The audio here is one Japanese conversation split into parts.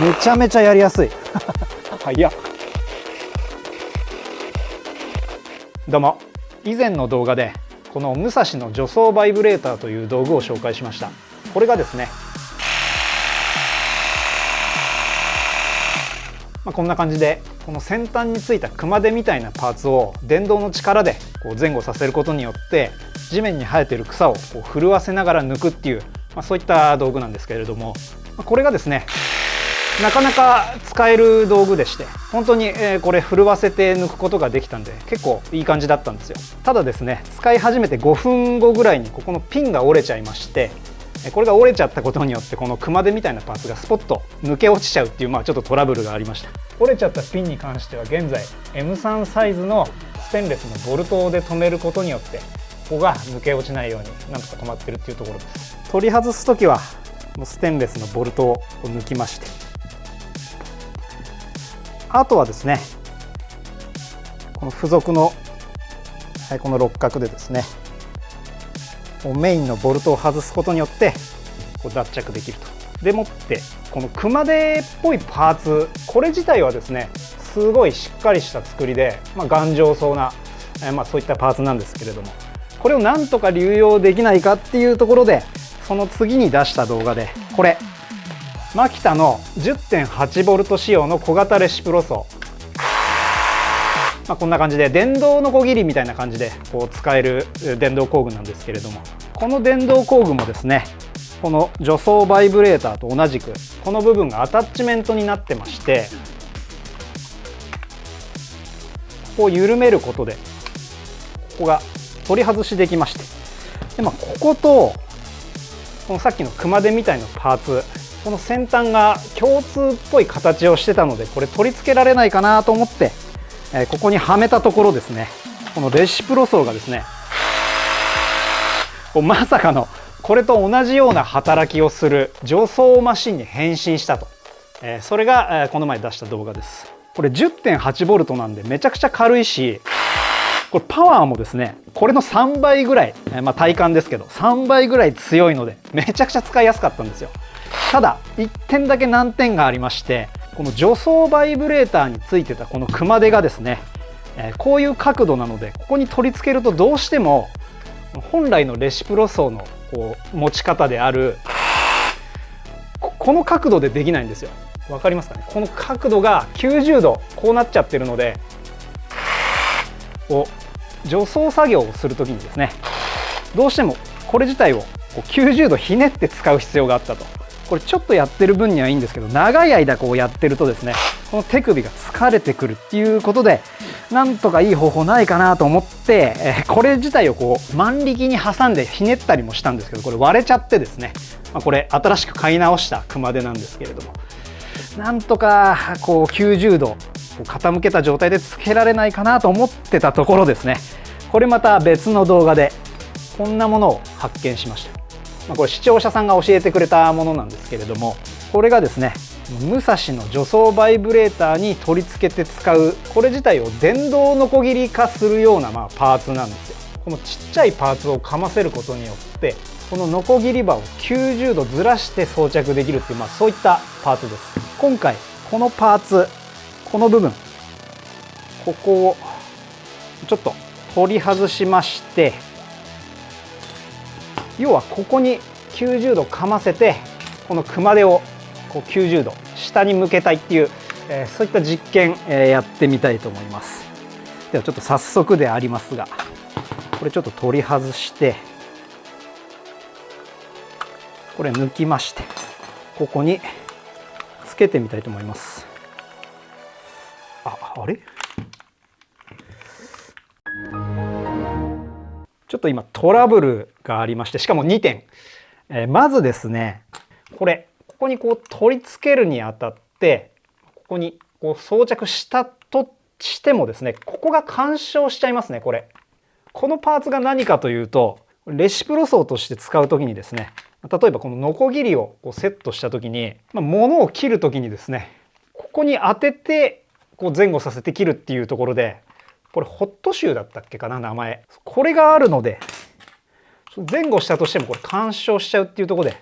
めちゃめちゃやりやすいはいやどうも、以前の動画でこの武蔵の助走バイブレーターという道具を紹介しました。これがですね、こんな感じでこの先端についた熊手みたいなパーツを電動の力でこう前後させることによって地面に生えている草をこう震わせながら抜くっていう、そういった道具なんですけれども、これがですねなかなか使える道具でして、本当にこれ震わせて抜くことができたんで結構いい感じだったんですよ。ただですね、使い始めて5分後ぐらいにここのピンが折れちゃいまして、これが折れちゃったことによってこの熊手みたいなパーツがスポッと抜け落ちちゃうっていう、ちょっとトラブルがありました。折れちゃったピンに関しては現在 M3 サイズのステンレスのボルトで留めることによってここが抜け落ちないようになんとか止まってるっていうところです。取り外す時はステンレスのボルトを抜きまして、あとはですねこの付属の、この六角でですねメインのボルトを外すことによってこう脱着できると。でもってこの熊手っぽいパーツ、これ自体はですねすごいしっかりした作りで、頑丈そうな、そういったパーツなんですけれども、これをなんとか流用できないかっていうところでその次に出した動画で、これマキタの 10.8V 仕様の小型レシプロソー、こんな感じで電動のこぎりみたいな感じでこう使える電動工具なんですけれども、この電動工具もですねこの助走バイブレーターと同じくこの部分がアタッチメントになってまして、ここを緩めることでここが取り外しできまして、で、こことこのさっきの熊手みたいなパーツ、この先端が共通っぽい形をしてたのでこれ取り付けられないかなと思って、ここにはめたところですね、このレシプロソーがですねまさかのこれと同じような働きをする助走マシンに変身したと、それがこの前出した動画です。これ 10.8V なんでめちゃくちゃ軽いし、これパワーもですねこれの3倍ぐらい、体感ですけど3倍ぐらい強いのでめちゃくちゃ使いやすかったんですよ。ただ1点だけ難点がありまして、この助走バイブレーターについてたこの熊手がですね、こういう角度なのでここに取り付けるとどうしても本来のレシプロソーのこう持ち方であるこの角度でできないんですよ。わかりますかね。この角度が90度こうなっちゃってるので、助走作業をする時にですねどうしてもこれ自体をこう90度ひねって使う必要があったと。これちょっとやってる分にはいいんですけど、長い間こうやってるとですねこの手首が疲れてくるっていうことで、なんとかいい方法ないかなと思って、これ自体をこう万力に挟んでひねったりもしたんですけど、これ割れちゃってですね、これ新しく買い直した熊手なんですけれども、なんとかこう90度傾けた状態でつけられないかなと思ってたところですね、これまた別の動画でこんなものを発見しました。これ視聴者さんが教えてくれたものなんですけれども、これがですね武蔵の助走バイブレーターに取り付けて使う、これ自体を電動ノコギリ化するようなパーツなんですよ。このちっちゃいパーツをかませることによってこのノコギリ刃を90度ずらして装着できるっていう、そういったパーツです。今回このパーツ、この部分ここをちょっと取り外しまして、要はここに90度かませてこの熊手をこう90度下に向けたいっていう、そういった実験、やってみたいと思います。ではちょっと早速でありますが、これちょっと取り外してこれ抜きまして、ここにつけてみたいと思います。あれちょっと今トラブルがありまして、しかも2点、まずですねここにこう取り付けるにあたって、ここにこう装着したとしてもですねここが干渉しちゃいますね。このパーツが何かというと、レシプロソーとして使う時にですね、例えばこのノコギリをこうセットした時に、物を切る時にですねここに当ててこう前後させて切るっていうところで、これホットシューだったっけかな、名前。これがあるので前後したとしてもこれ干渉しちゃうっていうところで、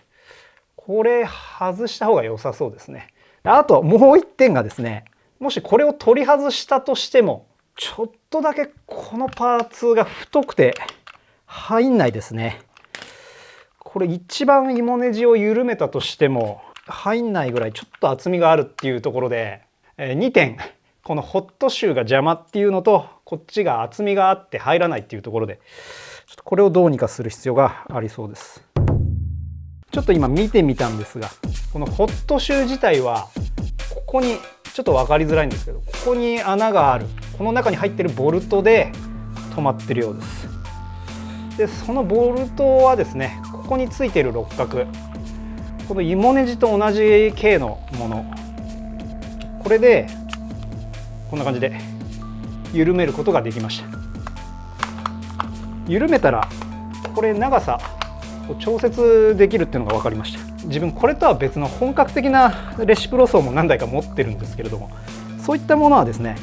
これ外した方が良さそうですね。あともう一点がですね、もしこれを取り外したとしてもちょっとだけこのパーツが太くて入んないですね。これ一番芋ネジを緩めたとしても入んないぐらいちょっと厚みがあるっていうところで、2点このホットシューが邪魔っていうのと、こっちが厚みがあって入らないっていうところで、ちょっとこれをどうにかする必要がありそうです。ちょっと今見てみたんですが、このホットシュー自体はここにちょっと分かりづらいんですけど、ここに穴がある、この中に入ってるボルトで止まってるようです。でそのボルトはですね、ここについている六角、この芋ネジと同じ径のもの、これでこんな感じで緩めることができました。緩めたらこれ長さ調節できるっていうのが分かりました。自分これとは別の本格的なレシプロ層も何台か持ってるんですけれども、そういったものはですね、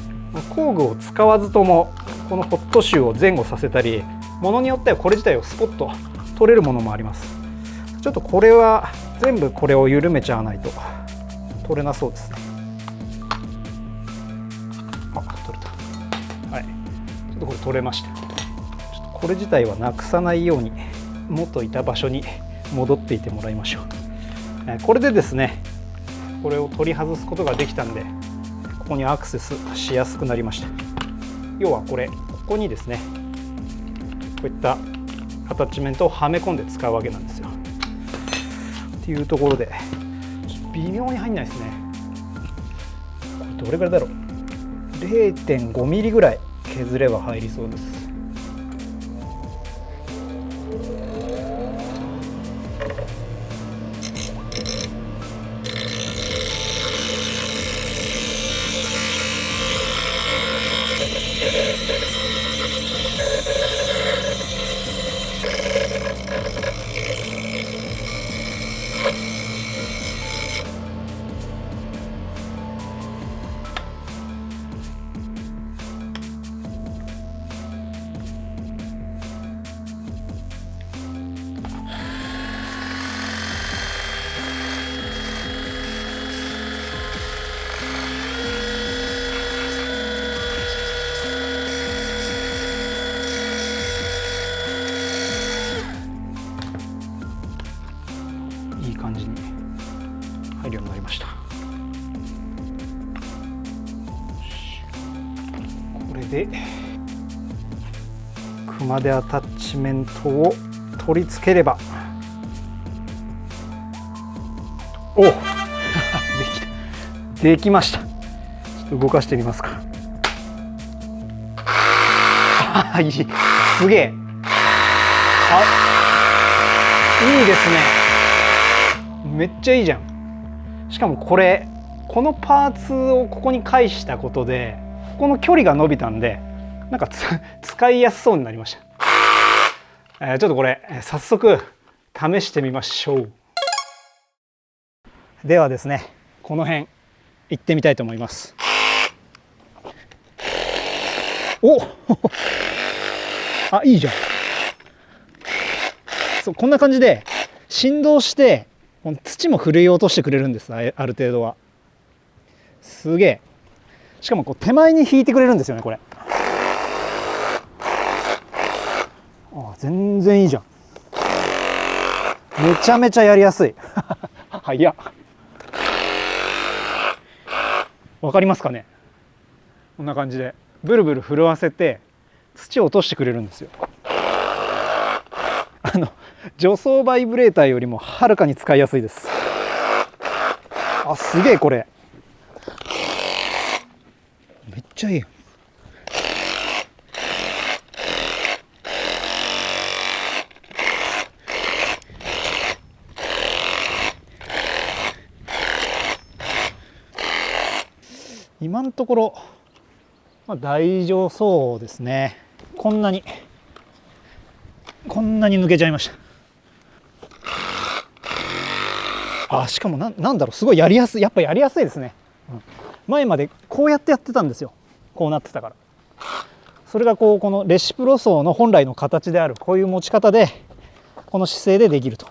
工具を使わずともこのホットシューを前後させたり、ものによってはこれ自体をスポッと取れるものもあります。ちょっとこれは全部これを緩めちゃわないと取れなそうですね。あ、取れた。はい、ちょっとこれ取れました。ちょっとこれ自体はなくさないように元いた場所に戻っていてもらいましょう。これでですね、これを取り外すことができたんで、ここにアクセスしやすくなりました。要はこれ、ここにですね、こういったアタッチメントをはめ込んで使うわけなんですよ。っていうところで微妙に入んないですね。これどれぐらいだろう、 0.5 ミリぐらい削れば入りそうです。いい感じに入るようになりました。これで熊手アタッチメントを取り付ければ、おできた、できました。ちょっと動かしてみますか。いい、すげえ、あ、いいですね。めっちゃいいじゃん。しかもこれ、このパーツをここに返したことでここの距離が伸びたんで、なんか使いやすそうになりました。ちょっとこれ早速試してみましょう。ではですね、この辺行ってみたいと思います。おあ、いいじゃん。そう、こんな感じで振動してこの土もふるい落としてくれるんです。ある程度は。すげえ。しかもこう手前に引いてくれるんですよね、これ。あ、全然いいじゃん。めちゃめちゃやりやすい。早っ。わかりますかね。こんな感じでブルブル震わせて土を落としてくれるんですよ。除草バイブレーターよりもはるかに使いやすいです。あ、すげえ、これめっちゃいい。今のところ、大丈夫そうですね。こんなに抜けちゃいました。あ、しかもなんだろう、すごいやりやすい。やっぱやりやすいですね。前までこうやってやってたんですよ。こうなってたから。それがこのレシプロ層の本来の形であるこういう持ち方で、この姿勢でできると。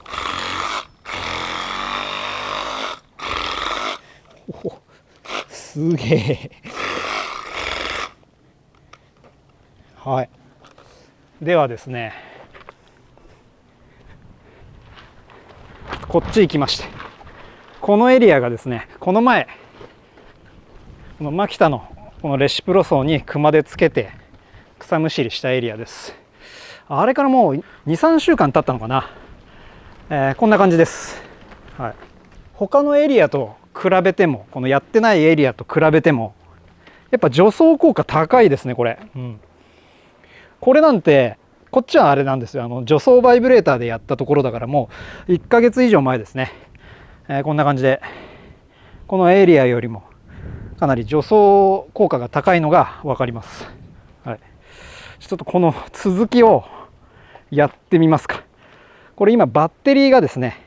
お、すげえ。はい、ではですね、こっち行きまして、このエリアがですね、この前このマキタのこのレシプロ層に熊手つけて草むしりしたエリアです。あれからもう 2,3 週間経ったのかな、こんな感じです。はい、他のエリアと比べても、このやってないエリアと比べてもやっぱ除草効果高いですねこれ。これなんてこっちはあれなんですよ、除草バイブレーターでやったところだからもう1ヶ月以上前ですね。こんな感じでこのエリアよりもかなり除草効果が高いのが分かります。はい、ちょっとこの続きをやってみますか。これ今バッテリーがですね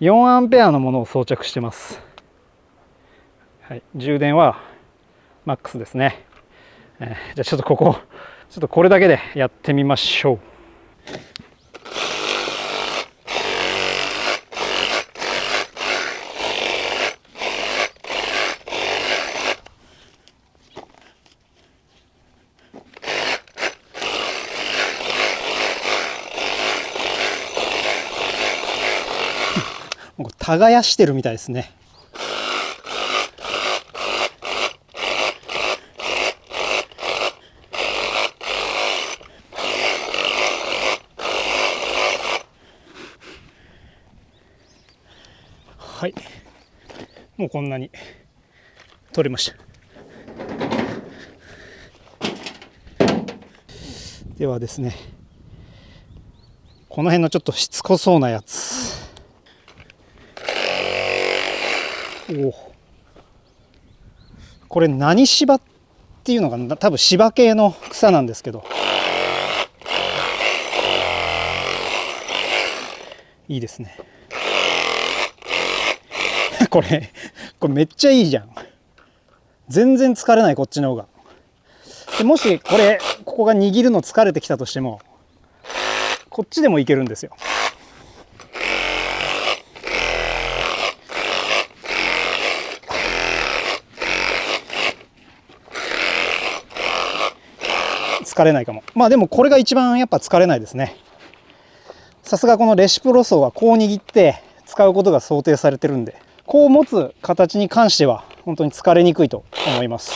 4アンペアのものを装着してます。はい、充電はマックスですね。じゃあちょっとこれだけでやってみましょう。もう耕してるみたいですね。はい、もうこんなに取れました。ではですね、この辺のちょっとしつこそうなやつ、これ何芝っていうのかな、多分芝系の草なんですけど、いいですね。これめっちゃいいじゃん。全然疲れない、こっちの方が。でもしここが握るの疲れてきたとしてもこっちでもいけるんですよ。疲れないかも。まあでもこれが一番やっぱ疲れないですね。さすがこのレシプロ層はこう握って使うことが想定されてるんで、こう持つ形に関しては本当に疲れにくいと思います。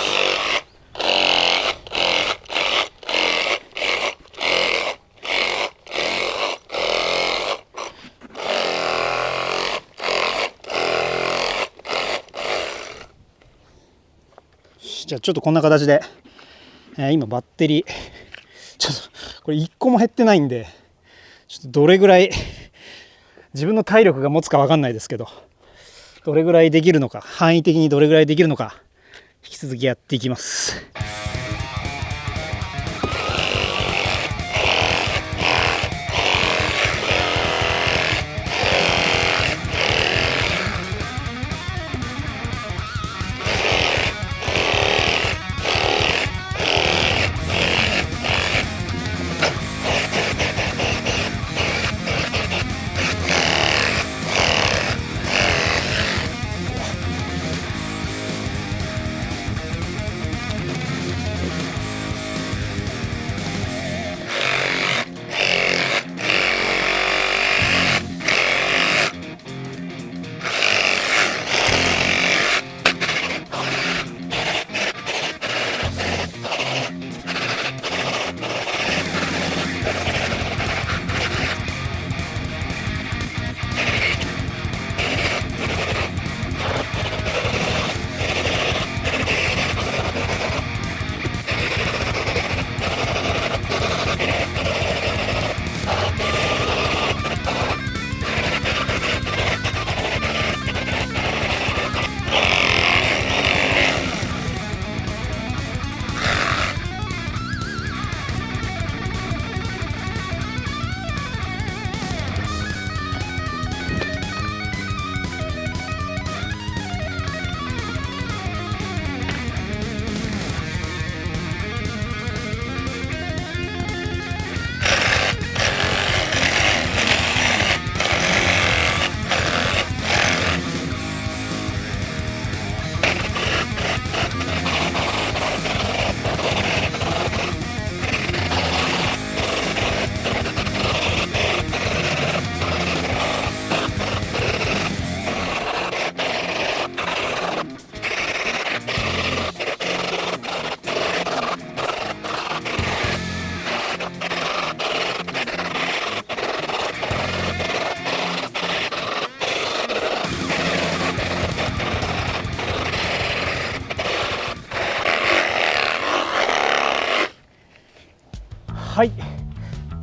じゃあちょっとこんな形で、今バッテリーちょっとこれ1個も減ってないんで、ちょっとどれぐらい自分の体力が持つか分かんないですけど、どれぐらいできるのか、範囲的にどれぐらいできるのか、引き続きやっていきます。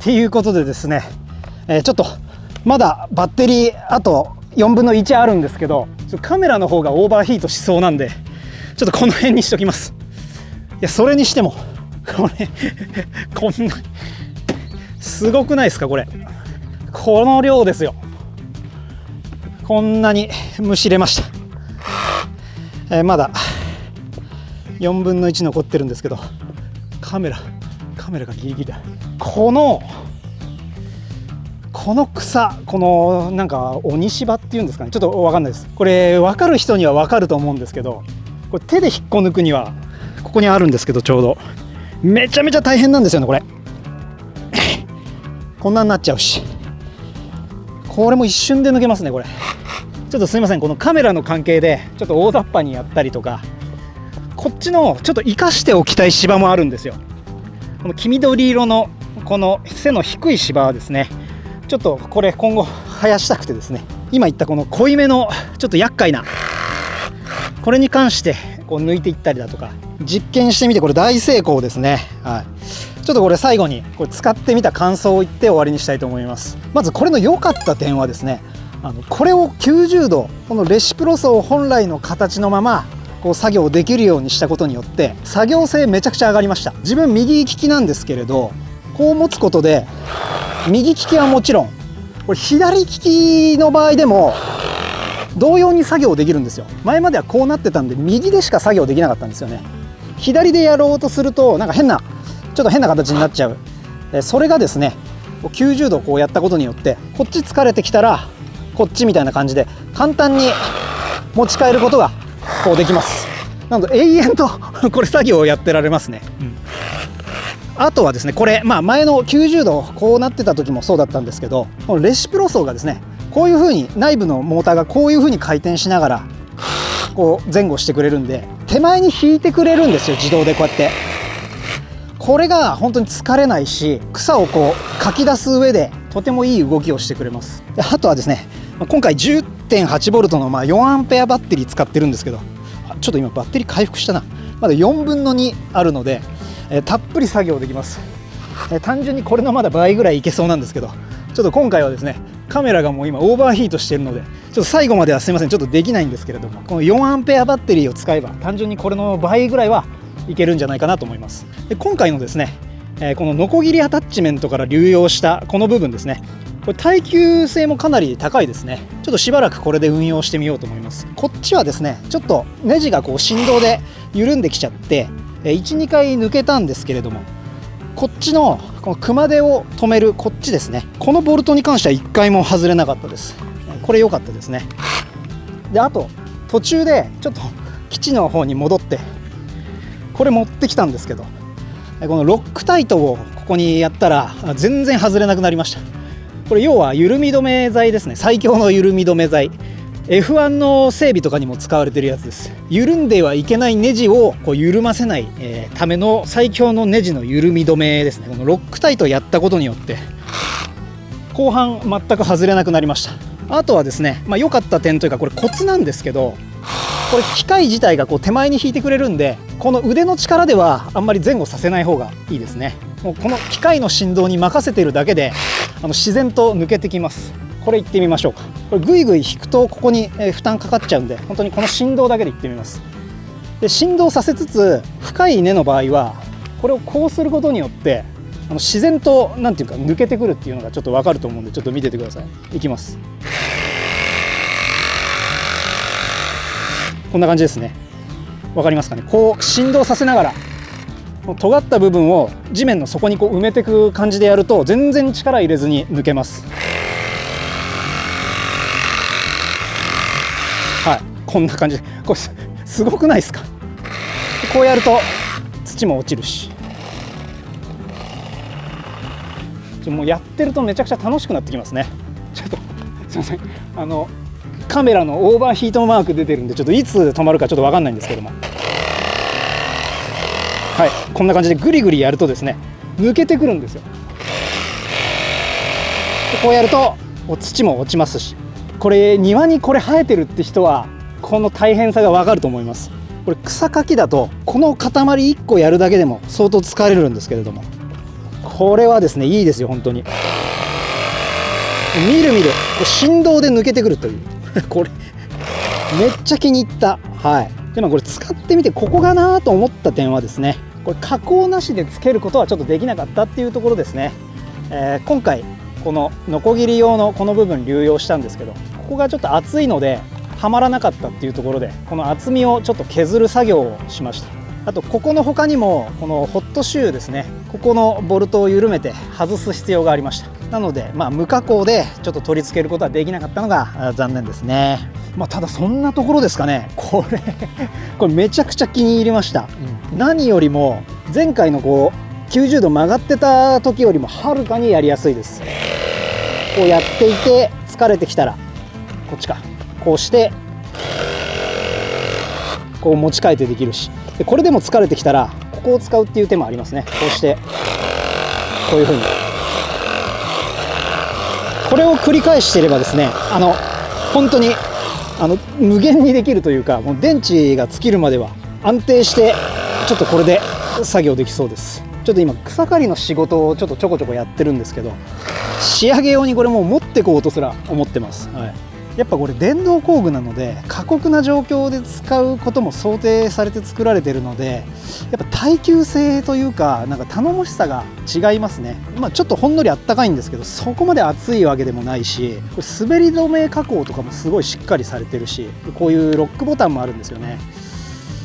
っていうことでですね、ちょっとまだバッテリーあと4分の1あるんですけど、カメラの方がオーバーヒートしそうなんで、ちょっとこの辺にしときます。いや、それにしてもこれこんなすごくないですか。この量ですよ。こんなにむしれました。まだ4分の1残ってるんですけど、カメラがギリギリだ。この草、なんか鬼柴っていうんですかね、ちょっと分かんないです。これ分かる人には分かると思うんですけど、これ手で引っこ抜くにはここにあるんですけど、ちょうどめちゃめちゃ大変なんですよね。これこんなになっちゃうし、これも一瞬で抜けますね。これちょっとすいません、このカメラの関係でちょっと大雑把にやったりとか、こっちのちょっと生かしておきたい芝もあるんですよ。この黄緑色のこの背の低い芝はですね、ちょっとこれ今後生やしたくてですね、今言ったこの濃いめのちょっと厄介なこれに関してこう抜いていったりだとか、実験してみてこれ大成功ですね。はい、ちょっとこれ最後にこれ使ってみた感想を言って終わりにしたいと思います。まずこれの良かった点はですね、これを90度このレシプロ層本来の形のままこう作業できるようにしたことによって作業性めちゃくちゃ上がりました。自分右利きなんですけれど、こう持つことで右利きはもちろん、これ左利きの場合でも同様に作業できるんですよ。前まではこうなってたんで右でしか作業できなかったんですよね。左でやろうとするとなんかちょっと変な形になっちゃう。それがですね、90度こうやったことによって、こっち疲れてきたらこっちみたいな感じで簡単に持ち替えることがこうできます。なので永遠とこれ作業をやってられますね。あとはですね、これ、前の90度こうなってた時もそうだったんですけど、このレシプロ層がですね、こういう風に内部のモーターがこういう風に回転しながらこう前後してくれるんで、手前に引いてくれるんですよ、自動でこうやって。これが本当に疲れないし、草をこうかき出す上でとてもいい動きをしてくれます。であとはですね、今回 10.8V の4A バッテリー使ってるんですけど、ちょっと今バッテリー回復したな。まだ4分の2あるので、たっぷり作業できます。単純にこれのまだ倍ぐらいいけそうなんですけど、ちょっと今回はですね、カメラがもう今オーバーヒートしているので、ちょっと最後まではすいません、ちょっとできないんですけれども、この 4A バッテリーを使えば単純にこれの倍ぐらいはいけるんじゃないかなと思います。で今回のですね、このノコギリアタッチメントから流用したこの部分ですね、これ耐久性もかなり高いですね。ちょっとしばらくこれで運用してみようと思います。こっちはですね、ちょっとネジがこう振動で緩んできちゃって 1,2 回抜けたんですけれども、こっちのこの熊手を止めるこっちですね、このボルトに関しては1回も外れなかったです。これ良かったですね。であと途中でちょっと基地の方に戻ってこれ持ってきたんですけど、このロックタイトをここにやったら全然外れなくなりました。これ要は緩み止め剤ですね。最強の緩み止め剤、 F1 の整備とかにも使われてるやつです。緩んではいけないネジをこう緩ませない、ための最強のネジの緩み止めですね。このロックタイトをやったことによって後半全く外れなくなりました。あとはですね、良かった点というか、これコツなんですけど、これ機械自体がこう手前に引いてくれるんで、この腕の力ではあんまり前後させない方がいいですね。もうこの機械の振動に任せているだけで自然と抜けてきます。これいってみましょうか。これぐいぐい引くとここに負担かかっちゃうんで、本当にこの振動だけでいってみます。で振動させつつ、深い根の場合はこれをこうすることによって自然となんていうか抜けてくるっていうのがちょっと分かると思うんで、ちょっと見ててください。いきます。こんな感じですね。わかりますかね。こう振動させながら尖った部分を地面の底にこう埋めていく感じでやると全然力入れずに抜けます。はい、こんな感じで、これすごくないですか。こうやると土も落ちるし、もうやってるとめちゃくちゃ楽しくなってきますね。ちょっとすいません、カメラのオーバーヒートマーク出てるんで、ちょっといつ止まるかちょっと分かんないんですけども、はい、こんな感じでグリグリやるとですね、抜けてくるんですよ。でこうやると土も落ちますし、これ庭にこれ生えてるって人はこの大変さが分かると思います。これ草かきだとこの塊1個やるだけでも相当疲れるんですけれども、これはですねいいですよ本当に。みるみる振動で抜けてくるというこれめっちゃ気に入った。はい。でこれ使ってみてここがなと思った点はですね、これ加工なしでつけることはちょっとできなかったっていうところですね。今回このノコギリ用のこの部分流用したんですけど、ここがちょっと厚いのではまらなかったっていうところで、この厚みをちょっと削る作業をしました。あとここの他にもこのホットシューですね、ここのボルトを緩めて外す必要がありました。なので無加工でちょっと取り付けることはできなかったのが残念ですね。ただそんなところですかね。これめちゃくちゃ気に入りました。何よりも前回の90度曲がってた時よりもはるかにやりやすいです。こうやっていて疲れてきたらこっちか、こうしてこう持ち替えてできるし、でこれでも疲れてきたらここを使うっていう手もありますね。こうしてこういう風にこれを繰り返していればですね、本当に無限にできるというか、もう電池が尽きるまでは安定してちょっとこれで作業できそうです。ちょっと今草刈りの仕事をちょっとちょこちょこやってるんですけど、仕上げ用にこれもう持ってこうとすら思ってます。はい。やっぱこれ電動工具なので過酷な状況で使うことも想定されて作られているので、やっぱ耐久性というか頼もしさが違いますね。ちょっとほんのりあったかいんですけど、そこまで熱いわけでもないし、これ滑り止め加工とかもすごいしっかりされてるし、こういうロックボタンもあるんですよね。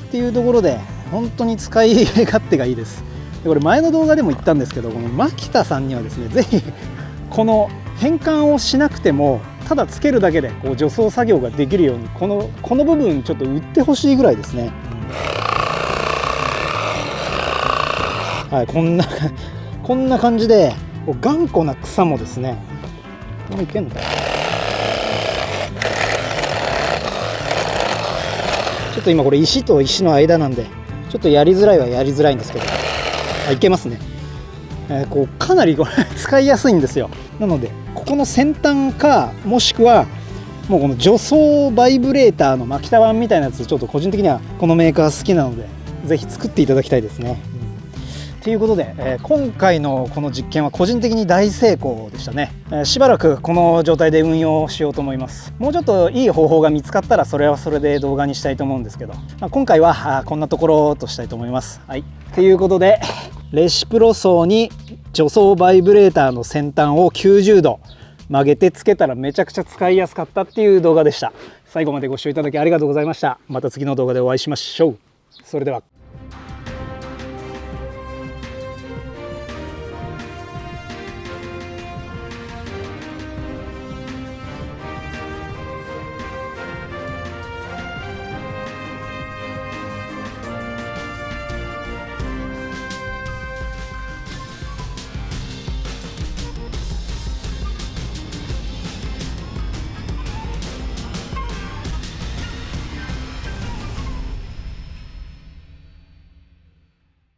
っていうところで本当に使い勝手がいいです。でこれ前の動画でも言ったんですけど、この牧田さんにはですね、ぜひこの変換をしなくてもただつけるだけで除草作業ができるようにこの部分ちょっと売ってほしいぐらいですね。はい、こんな感じで頑固な草もですね、これいけんのかな。ちょっと今これ石と石の間なんでちょっとやりづらいはやりづらいんですけど、いけますね。かなりこれ使いやすいんですよ。なのでここの先端か、もしくはもうこの除草バイブレーターの牧田版みたいなやつ、ちょっと個人的にはこのメーカー好きなのでぜひ作っていただきたいですね。ということで、今回のこの実験は個人的に大成功でしたね。しばらくこの状態で運用しようと思います。もうちょっといい方法が見つかったらそれはそれで動画にしたいと思うんですけど、今回はこんなところとしたいと思います。はい、ということでレシプロ層に除草バイブレーターの先端を90度曲げてつけたらめちゃくちゃ使いやすかったっていう動画でした。最後までご視聴いただきありがとうございました。また次の動画でお会いしましょう。それでは。